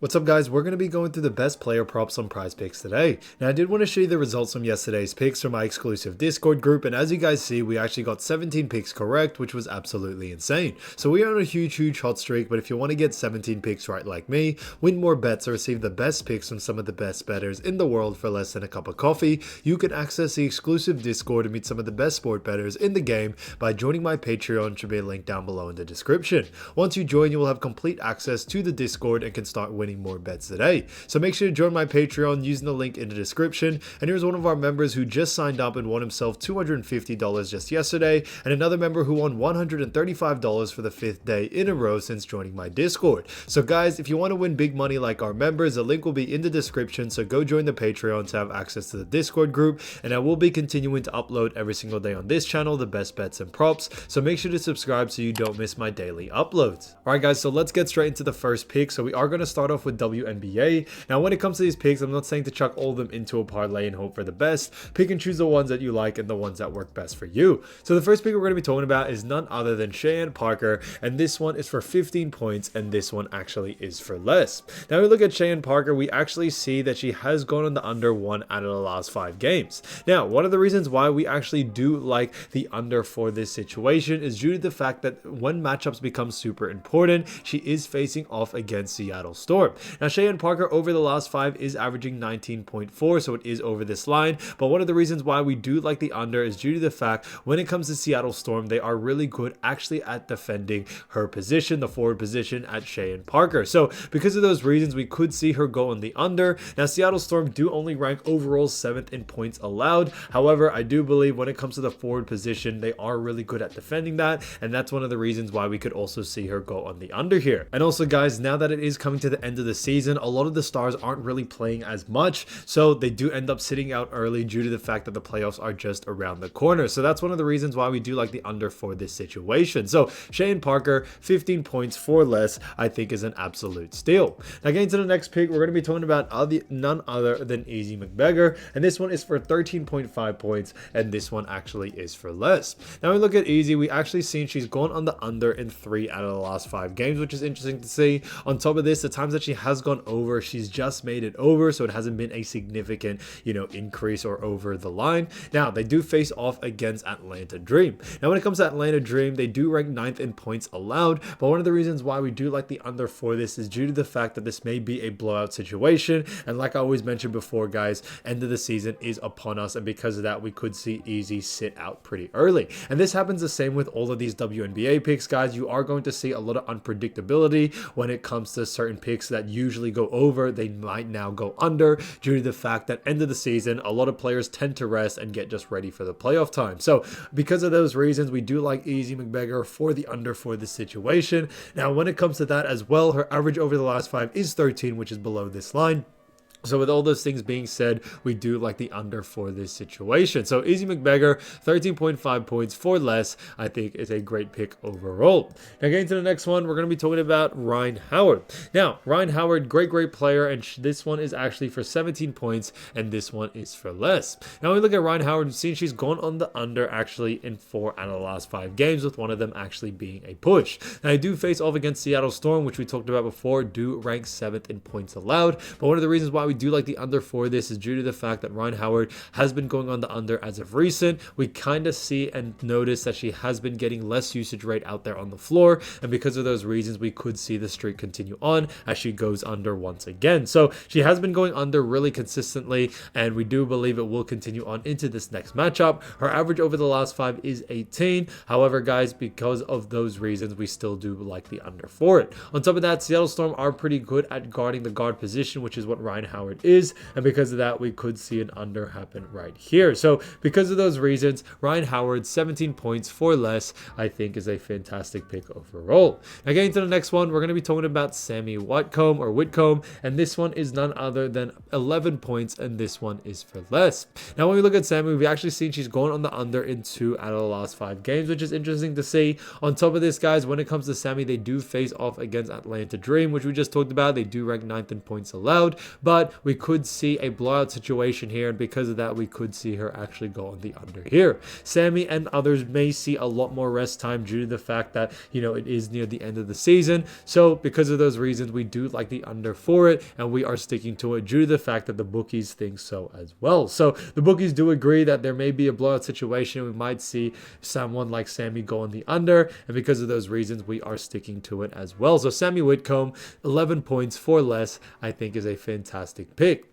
What's up guys, we're going to be going through the best player props on PrizePicks today. Now I did want to show you the results from yesterday's picks from my exclusive Discord group, and as you guys see, we actually got 17 picks correct, which was absolutely insane. So we are on a huge hot streak, but if you want to get 17 picks right like me, win more bets, or receive the best picks from some of the best bettors in the world for less than a cup of coffee, you can access the exclusive Discord and meet some of the best sport bettors in the game by joining my Patreon. Should be a link down below in the description. Once you join, you will have complete access to the Discord and can start winning more bets today. So make sure to join my Patreon using the link in the description. And here's one of our members who just signed up and won himself $250 just yesterday, and another member who won $135 for the 5th day in a row since joining my Discord. So guys, if you want to win big money like our members, the link will be in the description, so go join the Patreon to have access to the Discord group, and I will be continuing to upload every single day on this channel the best bets and props, so make sure to subscribe so you don't miss my daily uploads. Alright guys, so let's get straight into the first pick. So we are going to start off with Wnba. Now when it comes to these picks, I'm not saying to chuck all of them into a parlay and hope for the best. Pick and choose the ones that you like and the ones that work best for you. So the first pick we're going to be talking about is none other than Cheyenne Parker, and this one is for 15 points, and this one actually is for less. Now we look at Cheyenne Parker, we actually see that she has gone on the under 1 out of the last 5 games. Now one of the reasons why we actually do like the under for this situation is due to the fact that when matchups become super important, she is facing off against Seattle Storm. Now Cheyenne Parker over the last 5 is averaging 19.4, so it is over this line, but one of the reasons why we do like the under is due to the fact when it comes to Seattle Storm, they are really good actually at defending her position, the forward position at Cheyenne Parker. So because of those reasons, we could see her go on the under. Now Seattle Storm do only rank overall 7th in points allowed. However, I do believe when it comes to the forward position, they are really good at defending that, and that's one of the reasons why we could also see her go on the under here. And also guys, now that it is coming to the end of the season, a lot of the stars aren't really playing as much, so they do end up sitting out early due to the fact that the playoffs are just around the corner. So that's one of the reasons why we do like the under for this situation. So Cheyenne Parker, 15 points for less, I think is an absolute steal. Now getting to the next pick, we're going to be talking about none other than Easy McBeggar, and this one is for 13.5 points, and this one actually is for less. Now we look at Easy, we actually seen she's gone on the under in 3 out of the last 5 games, which is interesting to see. On top of this, the times that she has gone over, she's just made it over, so it hasn't been a significant, increase or over the line. Now they do face off against Atlanta Dream. Now when it comes to Atlanta Dream, they do rank 9th in points allowed, but one of the reasons why we do like the under for this is due to the fact that this may be a blowout situation, and like I always mentioned before guys, end of the season is upon us, and because of that we could see Easy sit out pretty early. And this happens the same with all of these WNBA picks guys. You are going to see a lot of unpredictability when it comes to certain picks that usually go over, they might now go under due to the fact that end of the season a lot of players tend to rest and get just ready for the playoff time. So because of those reasons, we do like Easy McBeggar for the under for this situation. Now when it comes to that as well, her average over the last 5 is 13, which is below this line. So with all those things being said, we do like the under for this situation. So Easy McBeggar, 13.5 points for less, I think is a great pick overall. Now getting to the next one, we're going to be talking about Ryan Howard. Now Ryan Howard, great player, and this one is actually for 17 points, and this one is for less. Now when we look at Ryan Howard, we've seen she's gone on the under actually in 4 out of the last 5 games, with one of them actually being a push. Now I do face off against Seattle Storm, which we talked about before, do rank 7th in points allowed, but one of the reasons why we do like the under for this is due to the fact that Ryan Howard has been going on the under as of recent. We kind of see and notice that she has been getting less usage rate out there on the floor, and because of those reasons we could see the streak continue on as she goes under once again. So she has been going under really consistently, and we do believe it will continue on into this next matchup. Her average over the last 5 is 18. However guys, because of those reasons, we still do like the under for it. On top of that, Seattle Storm are pretty good at guarding the guard position, which is what Ryan Howard is, and because of that we could see an under happen right here. So because of those reasons, Ryan Howard, 17 points for less, I think is a fantastic pick overall. Now getting to the next one, we're going to be talking about Sammy Whitcomb, and this one is none other than 11 points, and this one is for less. Now when we look at Sammy, we've actually seen she's going on the under in 2 out of the last 5 games, which is interesting to see. On top of this guys, when it comes to Sammy, they do face off against Atlanta Dream, which we just talked about. They do rank 9th in points allowed, but but we could see a blowout situation here, and because of that, we could see her actually go on the under here. Sammy and others may see a lot more rest time due to the fact that, it is near the end of the season. So because of those reasons, we do like the under for it, and we are sticking to it due to the fact that the bookies think so as well. So the bookies do agree that there may be a blowout situation. We might see someone like Sammy go on the under, and because of those reasons, we are sticking to it as well. So Sammy Whitcomb, 11 points for less, I think is a fantastic pick.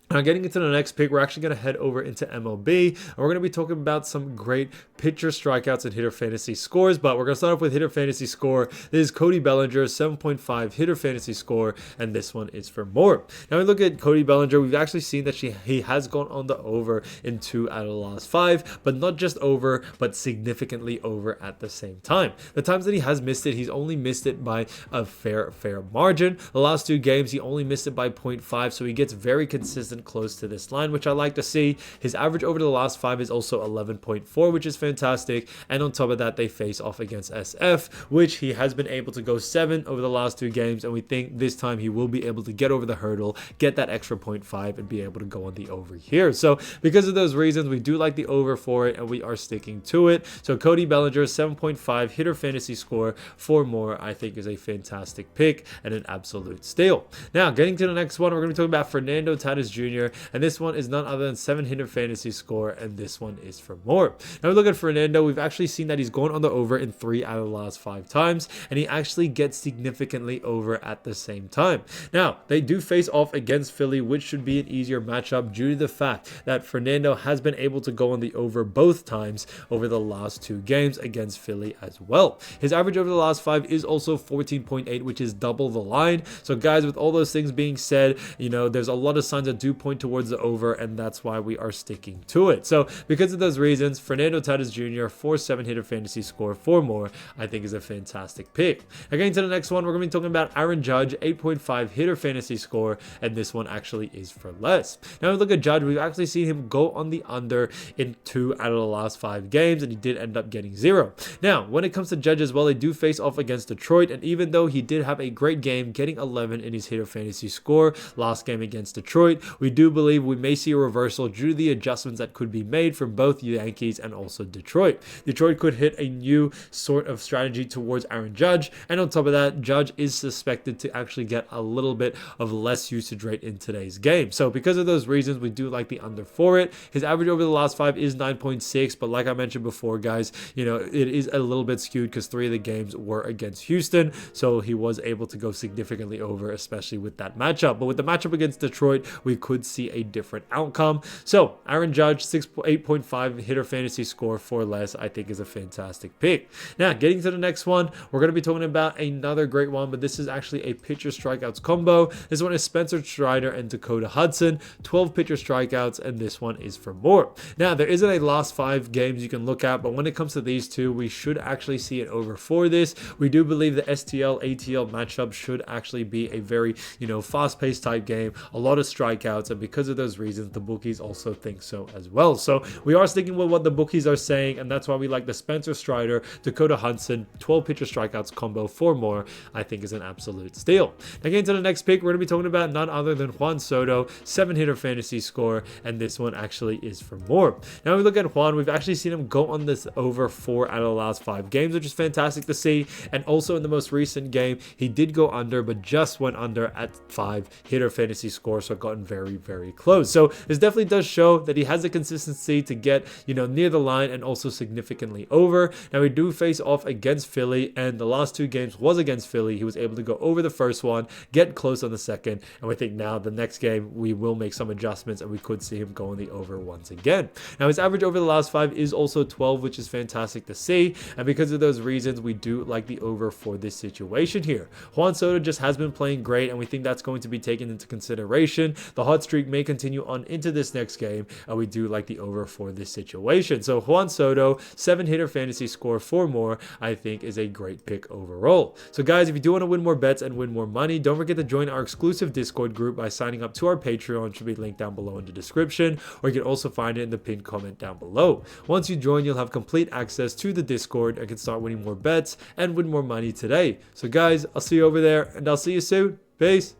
Now, getting into the next pick, we're actually going to head over into MLB, and we're going to be talking about some great pitcher strikeouts and hitter fantasy scores, but we're going to start off with hitter fantasy score. This is Cody Bellinger, 7.5 hitter fantasy score, and this one is for more. Now, we look at Cody Bellinger. We've actually seen that he has gone on the over in 2 out of the last 5, but not just over, but significantly over at the same time. The times that he has missed it, he's only missed it by a fair margin. The last 2 games, he only missed it by 0.5, so he gets very consistent close to this line, which I like to see. His average over the last 5 is also 11.4, which is fantastic. And on top of that, they face off against SF, which he has been able to go 7 over the last 2 games. And we think this time he will be able to get over the hurdle, get that extra 0.5, and be able to go on the over here. So because of those reasons, we do like the over for it, and we are sticking to it. So Cody Bellinger, 7.5 hitter fantasy score for more, I think is a fantastic pick and an absolute steal. Now, getting to the next one, we're going to be talking about Fernando Tatis Jr., and this one is none other than 7 hitter fantasy score, and this one is for more. Now we look at Fernando. We've actually seen that he's gone on the over in 3 out of the last 5 times, and he actually gets significantly over at the same time. Now, they do face off against Philly, which should be an easier matchup due to the fact that Fernando has been able to go on the over both times over the last 2 games against Philly as well. His average over the last 5 is also 14.8, which is double the line. So guys, with all those things being said, there's a lot of signs that do point towards the over, and that's why we are sticking to it. So because of those reasons, Fernando Tatis Jr. for 7 hitter fantasy score for more, I think is a fantastic pick. Again, to the next one, we're going to be talking about Aaron Judge, 8.5 hitter fantasy score, and this one actually is for less. Now we look at Judge. We've actually seen him go on the under in 2 out of the last 5 games, and he did end up getting 0. Now, when it comes to Judge as well, they do face off against Detroit, and even though he did have a great game, getting 11 in his hitter fantasy score last game against Detroit, we do believe we may see a reversal due to the adjustments that could be made from both the Yankees and also Detroit. Detroit could hit a new sort of strategy towards Aaron Judge, and on top of that, Judge is suspected to actually get a little bit of less usage rate in today's game. So because of those reasons, we do like the under for it. His average over the last 5 is 9.6, but like I mentioned before, guys, it is a little bit skewed because 3 of the games were against Houston, so he was able to go significantly over, especially with that matchup. But with the matchup against Detroit, we could see a different outcome. So Aaron Judge, 8.5 hitter fantasy score for less, I think is a fantastic pick. Now, getting to the next one, we're going to be talking about another great one, but this is actually a pitcher strikeouts combo. This one is Spencer Strider and Dakota Hudson, 12 pitcher strikeouts, and this one is for more. Now, there isn't a last 5 games you can look at, but when it comes to these two, we should actually see it over for this. We do believe the STL-ATL matchup should actually be a very, fast-paced type game, a lot of strikeouts, and because of those reasons, the bookies also think so as well. So we are sticking with what the bookies are saying, and that's why we like the Spencer Strider, Dakota Hudson, 12 pitcher strikeouts combo for more, I think is an absolute steal. Now, getting to the next pick, we're going to be talking about none other than Juan Soto, 7 hitter fantasy score, and this one actually is for more. Now we look at Juan, we've actually seen him go on this over 4 out of the last 5 games, which is fantastic to see. And also in the most recent game, he did go under, but just went under at 5 hitter fantasy score, so it gotten very close. So this definitely does show that he has the consistency to get, near the line and also significantly over. Now we do face off against Philly, and the last 2 games was against Philly. He was able to go over the first one, get close on the second, and we think now the next game we will make some adjustments and we could see him going the over once again. Now his average over the last 5 is also 12, which is fantastic to see, and because of those reasons, we do like the over for this situation here. Juan Soto just has been playing great, and we think that's going to be taken into consideration. The hot streak may continue on into this next game, and we do like the over for this situation. So Juan Soto, 7 hitter fantasy score for more, I think is a great pick overall. So guys, if you do want to win more bets and win more money, don't forget to join our exclusive Discord group by signing up to our Patreon. It should be linked down below in the description, or you can also find it in the pinned comment down below. Once you join, you'll have complete access to the Discord and can start winning more bets and win more money today. So guys, I'll see you over there, and I'll see you soon. Peace.